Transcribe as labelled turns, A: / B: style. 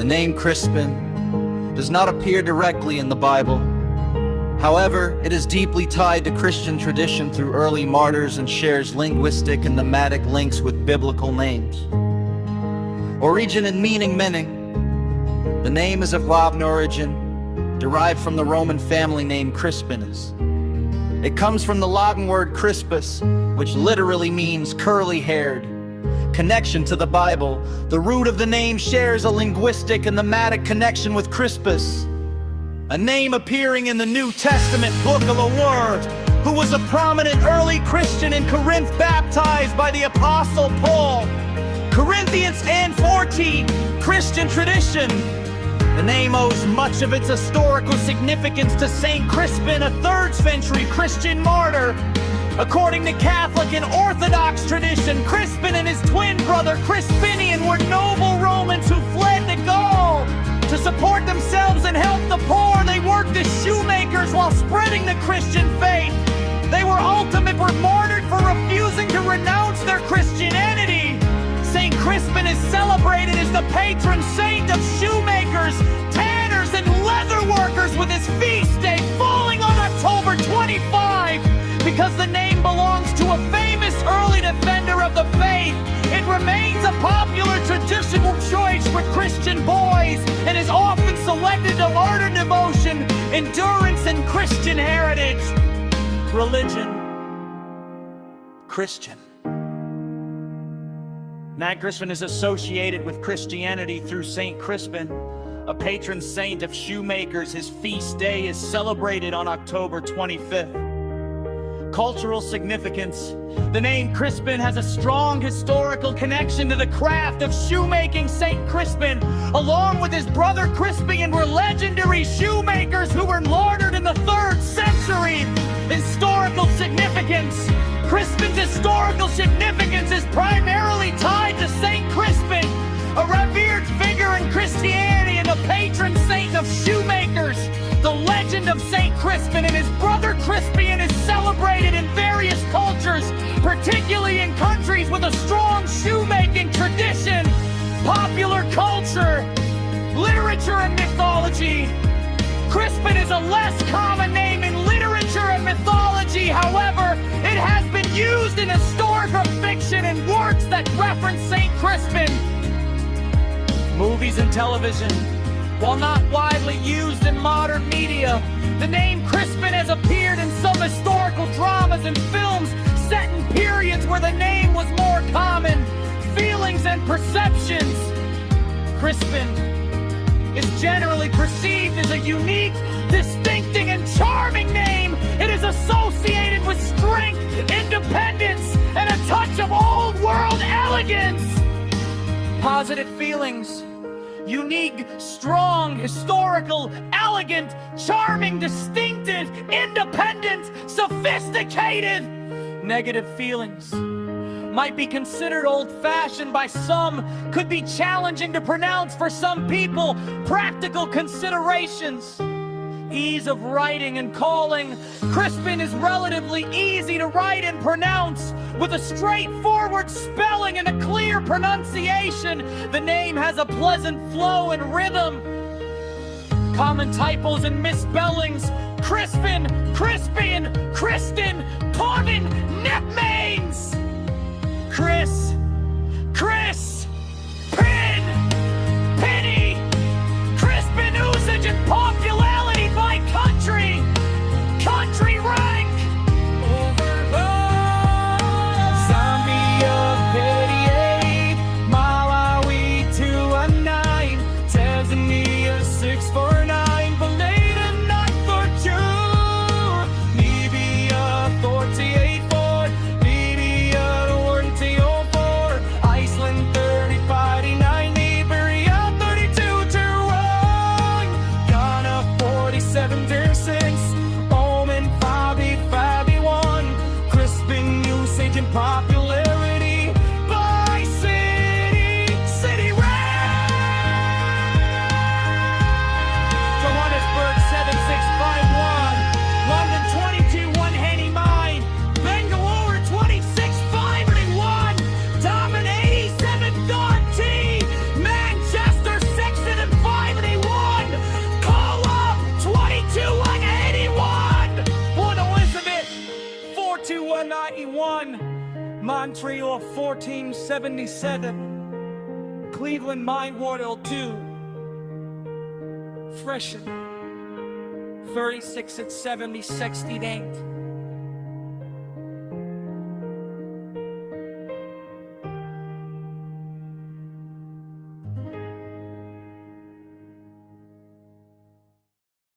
A: name Chrispin does not appear directly in the Bible. However, it is deeply tied to Christian tradition through early martyrs and shares linguistic and thematic links with biblical names. Origin and meaning. The name is of Latin origin, derived from the Roman family name Crispinus. It comes from the Latin word crispus, which literally means curly-haired. Connection to the Bible. The root of the name shares a linguistic and thematic connection with Crispus, a name appearing in the New Testament book of the Word, who was a prominent early Christian in Corinth, baptized by the Apostle Paul. Corinthians and 14, Christian tradition. The name owes much of its historical significance to Saint Chrispin, a 3rd century Christian martyr. According to Catholic and Orthodox tradition, Chrispin and his twin brother Chrispinian were noble Romans who fled to Gaul. To support themselves and help the poor, they worked as shoemakers while spreading the Christian faith. They were ultimately martyred for refusing to renounce their Christianity. Saint Chrispin is celebrated as the patron saint of shoemakers, tanners, and leather workers, with his feast day falling on October 25. Because the name belongs to a famous early defender of the faith, it remains a popular traditional choice for Christian boys and is often selected to martyr devotion, endurance, and Christian heritage. Religion. Christian. Nat Chrispin is associated with Christianity through Saint Chrispin, a patron saint of shoemakers. His feast day is celebrated on October 25th. Cultural significance. The name Chrispin has a strong historical connection to the craft of shoemaking. Saint Chrispin, along with his brother Crispin, were legendary shoemakers who were martyred in the 3rd century. Historical significance. Crispin's historical significance is primarily tied to Saint Chrispin, a revered figure in Christianity and a patron saint of shoemakers. The legend of Saint Chrispin and his brother Crispin is celebrated in various cultures, particularly in countries with a strong shoemaking tradition. Popular culture, literature, and mythology. Crispin is a less common name in literature and mythology. However, it has been used in historical fiction and works that reference Saint Crispin. Movies and television. While not widely used in modern media, the name Chrispin has appeared in some historical dramas and films set in periods where the name was more common. Feelings and perceptions. Crispin is generally perceived as a unique, distinctive, and charming name. It is associated with strength, independence, and a touch of old-world elegance. Positive feelings. Unique, strong, historical, elegant, charming, distinctive, independent, sophisticated. Negative feelings. Might be considered old-fashioned by some, could be challenging to pronounce for some people. Practical considerations. Ease of writing and calling. Crispin is relatively easy to write and pronounce, with a straightforward spelling and a clear pronunciation. The name has a pleasant flow and rhythm. Common typos and misspellings. Crispin, Crispian, Kristin, Pardon, nicknames. Chris, Pin, Penny. Crispin usage and popularity by country rank.
B: Zambia 38, Malawi 219, Tanzania 649, Belada 942, Libya 48-4, Libya 104, Iceland 35-9, Liberia 32-1, Ghana 47-6, Oman 5-51, Crispin usage and popularity by city rank. Johannesburg 7651, London 22-1, Henny Mine, Bangalore 26-5-1, Dublin 87-13, Manchester 6-5. Montreal 1477, Cleveland Mine Wardle 2, Freshen 36 at 70 68.